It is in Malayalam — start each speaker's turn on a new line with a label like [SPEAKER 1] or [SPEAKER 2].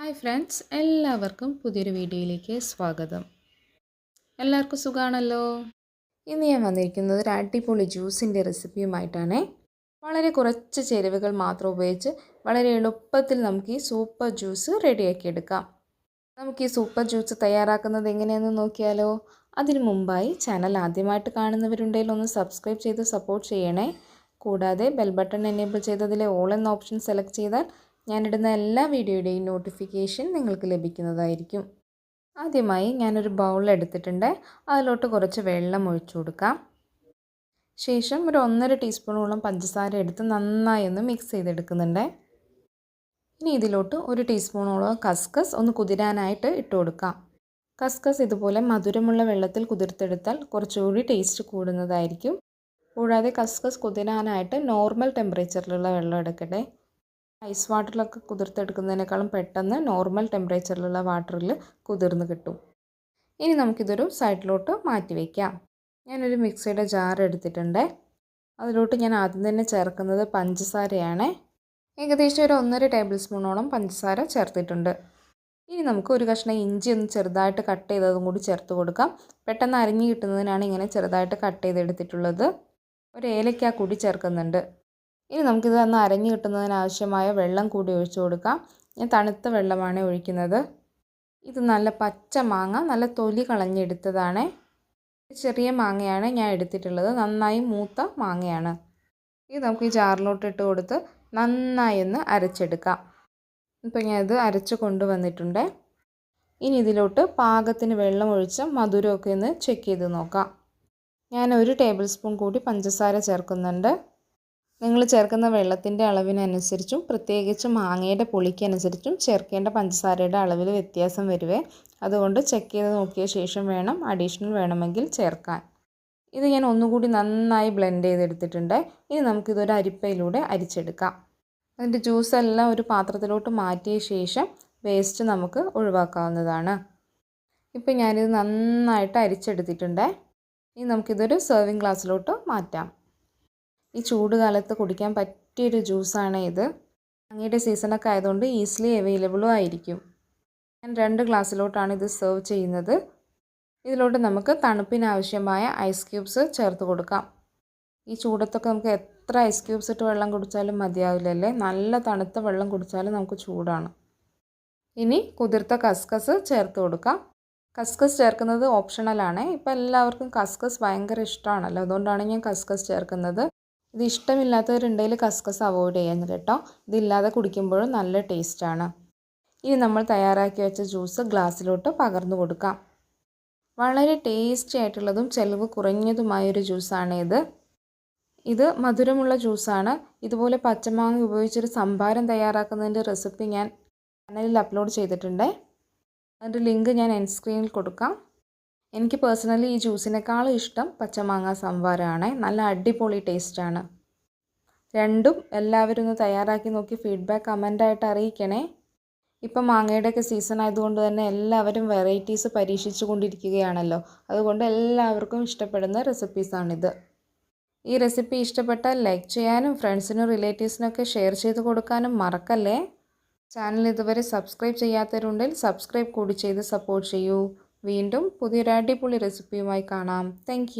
[SPEAKER 1] ഹായ് ഫ്രണ്ട്സ്, എല്ലാവർക്കും പുതിയൊരു വീഡിയോയിലേക്ക് സ്വാഗതം. എല്ലാവർക്കും സുഖമാണല്ലോ. ഇന്ന് ഞാൻ വന്നിരിക്കുന്നത് ഒരു അടിപൊളി ജ്യൂസിൻ്റെ റെസിപ്പിയുമായിട്ടാണ്. വളരെ കുറച്ച് ചേരുവകൾ മാത്രം ഉപയോഗിച്ച് വളരെ എളുപ്പത്തിൽ നമുക്ക് ഈ സൂപ്പർ ജ്യൂസ് റെഡിയാക്കിയെടുക്കാം. നമുക്ക് ഈ സൂപ്പർ ജ്യൂസ് തയ്യാറാക്കുന്നത് എങ്ങനെയെന്ന് നോക്കിയാലോ. അതിനു മുമ്പായി ചാനൽ ആദ്യമായിട്ട് കാണുന്നവരുണ്ടെങ്കിൽ ഒന്ന് സബ്സ്ക്രൈബ് ചെയ്ത് സപ്പോർട്ട് ചെയ്യണേ. കൂടാതെ ബെൽ ബട്ടൺ എനേബിൾ ചെയ്തതിലെ ഓൾ എന്ന ഓപ്ഷൻ സെലക്ട് ചെയ്താൽ ഞാനിടുന്ന എല്ലാ വീഡിയോയുടെയും നോട്ടിഫിക്കേഷൻ നിങ്ങൾക്ക് ലഭിക്കുന്നതായിരിക്കും. ആദ്യമായി ഞാനൊരു ബൗൾ എടുത്തിട്ടുണ്ട്. അതിലോട്ട് കുറച്ച് വെള്ളം ഒഴിച്ചു കൊടുക്കാം. ശേഷം ഒരു 1.5 ടീസ്പൂണോളം പഞ്ചസാര എടുത്ത് നന്നായി ഒന്ന് മിക്സ് ചെയ്തെടുക്കുന്നുണ്ട്. ഇനി ഇതിലോട്ട് 1 ടീസ്പൂണോളം കസ്കസ് ഒന്ന് കുതിരാനായിട്ട് ഇട്ട് കൊടുക്കാം. കസ്കസ് ഇതുപോലെ മധുരമുള്ള വെള്ളത്തിൽ കുതിർത്തെടുത്താൽ കുറച്ചുകൂടി ടേസ്റ്റ് കൂടുന്നതായിരിക്കും. കൂടാതെ കസ്കസ് കുതിരാനായിട്ട് നോർമൽ ടെമ്പറേച്ചറിലുള്ള വെള്ളം എടുക്കട്ടെ. ഐസ് വാട്ടറിലൊക്കെ കുതിർത്തെടുക്കുന്നതിനേക്കാളും പെട്ടെന്ന് നോർമൽ ടെമ്പറേച്ചറിലുള്ള വാട്ടറിൽ കുതിർന്ന് കിട്ടും. ഇനി നമുക്കിതൊരു സൈഡിലോട്ട് മാറ്റി വയ്ക്കാം. ഞാനൊരു മിക്സിയുടെ ജാർ എടുത്തിട്ടുണ്ട്. അതിലോട്ട് ഞാൻ ആദ്യം തന്നെ ചേർക്കുന്നത് പഞ്ചസാരയാണ്. ഏകദേശം ഒരു 1.5 ടേബിൾ സ്പൂണോളം പഞ്ചസാര ചേർത്തിട്ടുണ്ട്. ഇനി നമുക്ക് ഒരു കഷ്ണം ഇഞ്ചി ഒന്ന് ചെറുതായിട്ട് കട്ട് ചെയ്തതും കൂടി ചേർത്ത് കൊടുക്കാം. പെട്ടെന്ന് അരിഞ്ഞ് കിട്ടുന്നതിനാണ് ഇങ്ങനെ ചെറുതായിട്ട് കട്ട് ചെയ്തെടുത്തിട്ടുള്ളത്. ഒരു ഏലക്ക കൂടി ചേർക്കുന്നുണ്ട്. ഇനി നമുക്കിത് ഒന്ന് അരഞ്ഞു കിട്ടുന്നതിനാവശ്യമായ വെള്ളം കൂടി ഒഴിച്ചു കൊടുക്കാം. ഞാൻ തണുത്ത വെള്ളമാണ് ഒഴിക്കുന്നത്. ഇത് നല്ല പച്ച മാങ്ങ, നല്ല തൊലി കളഞ്ഞെടുത്തതാണ്. ചെറിയ മാങ്ങയാണ് ഞാൻ എടുത്തിട്ടുള്ളത്, നന്നായി മൂത്ത മാങ്ങയാണ്. ഇത് നമുക്ക് ഈ ജാറിലോട്ട് ഇട്ട് കൊടുത്ത് നന്നായി ഒന്ന് അരച്ചെടുക്കാം. ഇപ്പോൾ ഞാനിത് അരച്ച് കൊണ്ടുവന്നിട്ടുണ്ട്. ഇനി ഇതിലോട്ട് പാകത്തിന് വെള്ളം ഒഴിച്ച് മധുരമൊക്കെ ഒന്ന് ചെക്ക് ചെയ്ത് നോക്കാം. ഞാൻ 1 ടേബിൾ സ്പൂൺ കൂടി പഞ്ചസാര ചേർക്കുന്നുണ്ട്. നിങ്ങൾ ചേർക്കുന്ന വെള്ളത്തിൻ്റെ അളവിനനുസരിച്ചും പ്രത്യേകിച്ച് മാങ്ങയുടെ പുളിക്കനുസരിച്ചും ചേർക്കേണ്ട പഞ്ചസാരയുടെ അളവിൽ വ്യത്യാസം വരുവേ. അതുകൊണ്ട് ചെക്ക് ചെയ്ത് നോക്കിയ ശേഷം വേണം അഡീഷണൽ വേണമെങ്കിൽ ചേർക്കാൻ. ഇത് ഞാൻ ഒന്നുകൂടി നന്നായി ബ്ലെൻഡ് ചെയ്തെടുത്തിട്ടുണ്ട്. ഇനി നമുക്കിതൊരു അരിപ്പയിലൂടെ അരിച്ചെടുക്കാം. അതിൻ്റെ ജ്യൂസെല്ലാം ഒരു പാത്രത്തിലോട്ട് മാറ്റിയ ശേഷം വേസ്റ്റ് നമുക്ക് ഒഴിവാക്കാവുന്നതാണ്. ഇപ്പോൾ ഞാനിത് നന്നായിട്ട് അരിച്ചെടുത്തിട്ടുണ്ട്. ഇനി നമുക്കിതൊരു സെർവിങ് ഗ്ലാസ്സിലോട്ട് മാറ്റാം. ഈ ചൂട് കാലത്ത് കുടിക്കാൻ പറ്റിയൊരു ജ്യൂസാണ് ഇത്. മാങ്ങയുടെ സീസണൊക്കെ ആയതുകൊണ്ട് ഈസിലി അവൈലബിളും ആയിരിക്കും. ഞാൻ 2 ഗ്ലാസ്സിലോട്ടാണ് ഇത് സെർവ് ചെയ്യുന്നത്. ഇതിലോട്ട് നമുക്ക് തണുപ്പിനാവശ്യമായ ഐസ് ക്യൂബ്സ് ചേർത്ത് കൊടുക്കാം. ഈ ചൂടത്തൊക്കെ നമുക്ക് എത്ര ഐസ് ക്യൂബ്സ് ഇട്ട് വെള്ളം കുടിച്ചാലും മതിയാവില്ലല്ലേ. നല്ല തണുത്ത വെള്ളം കുടിച്ചാലും നമുക്ക് ചൂടാണ്. ഇനി കുതിർത്ത കസ്കസ് ചേർത്ത് കൊടുക്കാം. കസ്കസ് ചേർക്കുന്നത് ഓപ്ഷണലാണ്. ഇപ്പോൾ എല്ലാവർക്കും കസ്കസ് ഭയങ്കര ഇഷ്ടമാണല്ലോ, അതുകൊണ്ടാണ് ഞാൻ കസ്കസ് ചേർക്കുന്നത്. ഇത് ഇഷ്ടമില്ലാത്തവരുണ്ടെങ്കിൽ കസ്കസ് അവോയ്ഡ് ചെയ്യാൻ കേട്ടോ. ഇതില്ലാതെ കുടിക്കുമ്പോഴും നല്ല ടേസ്റ്റാണ്. ഇനി നമ്മൾ തയ്യാറാക്കി വെച്ച ജ്യൂസ് ഗ്ലാസ്സിലോട്ട് പകർന്നു കൊടുക്കാം. വളരെ ടേസ്റ്റി ആയിട്ടുള്ളതും ചിലവ് കുറഞ്ഞതുമായൊരു ജ്യൂസാണ് ഇത്. ഇത് മധുരമുള്ള ജ്യൂസാണ്. ഇതുപോലെ പച്ചമാങ്ങ ഉപയോഗിച്ചൊരു സംഭാരം തയ്യാറാക്കുന്നതിൻ്റെ റെസിപ്പി ഞാൻ ചാനലിൽ അപ്ലോഡ് ചെയ്തിട്ടുണ്ട്. അതിൻ്റെ ലിങ്ക് ഞാൻ എൻഡ് സ്ക്രീനിൽ കൊടുക്കാം. എനിക്ക് പേഴ്സണലി ഈ ജ്യൂസിനേക്കാളും ഇഷ്ടം പച്ചമാങ്ങ സംഭാരമാണ്. നല്ല അടിപൊളി ടേസ്റ്റാണ്. രണ്ടും എല്ലാവരും ഒന്ന് തയ്യാറാക്കി നോക്കി ഫീഡ്ബാക്ക് കമൻ്റായിട്ട് അറിയിക്കണേ. ഇപ്പം മാങ്ങയുടെയൊക്കെ സീസൺ ആയതുകൊണ്ട് തന്നെ എല്ലാവരും വെറൈറ്റീസ് പരീക്ഷിച്ചു കൊണ്ടിരിക്കുകയാണല്ലോ. അതുകൊണ്ട് എല്ലാവർക്കും ഇഷ്ടപ്പെടുന്ന റെസിപ്പീസാണിത്. ഈ റെസിപ്പി ഇഷ്ടപ്പെട്ടാൽ ലൈക്ക് ചെയ്യാനും ഫ്രണ്ട്സിനും റിലേറ്റീവ്സിനൊക്കെ ഷെയർ ചെയ്ത് കൊടുക്കാനും മറക്കല്ലേ. ചാനൽ ഇതുവരെ സബ്സ്ക്രൈബ് ചെയ്യാത്തവരുണ്ടെങ്കിൽ സബ്സ്ക്രൈബ് കൂടി ചെയ്ത് സപ്പോർട്ട് ചെയ്യൂ. വീണ്ടും പുതിയൊരു അടിപൊളി റെസിപ്പിയുമായി കാണാം. താങ്ക്